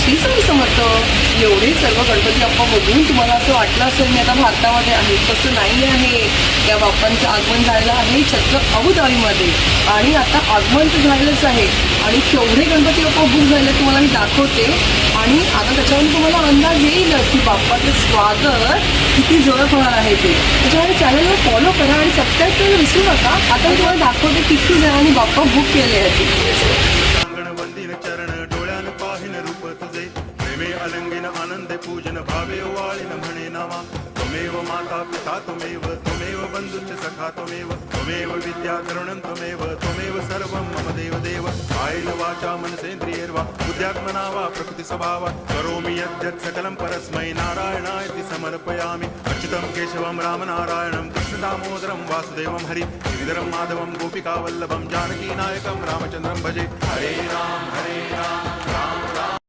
श्री स्वामी समर्थ. एवढे सर्व गणपती बाप्पा बघून तुम्हाला असं वाटलं असेल मी आता भारतामध्ये आहे, तसं नाही आहे. त्या बाप्पांचं आगमन झालेलं आहे छत्र अबुधाबीमध्ये आणि आता आगमन तर झालेलंच आहे आणि केवढे गणपती बाप्पा बुक झाले तुम्हाला मी दाखवते. आणि आता त्याच्यावर तुम्हाला अंदाज येईल की बाप्पाचं स्वागत किती जोरात होणार आहे ते. त्याच्यामुळे चॅनलला फॉलो करा आणि सबस्क्राईब करायला विसरू नका. आता मी तुम्हाला दाखवते किती जणांनी बाप्पा बुक केले आहेत. चरण डोळ्यान पाहिन रूप तुझे प्रेमे अलंगिन आनंदे पूजन भावे वाळीन म्हणे नामा. त्वमेव माता पिता त्वमेव बंधुश्च सखा त्वमेव विद्या करुणं त्वमेव सर्वं मम देव देव. कायेन वाचा मनसेन्द्रियैर्वा बुद्ध्यात्मना वा प्रकृति स्वभावा करोमि यद्यत् सकलं परस्मै नारायणायति समर्पयामि. अच्युतं केशवं रामनारायणं कृष्णदामोदरं वासुदेवं हरि गिरिधरं माधवं गोपिकावल्लभं जानकीनायकं रामचन्द्रं भजे. हरे राम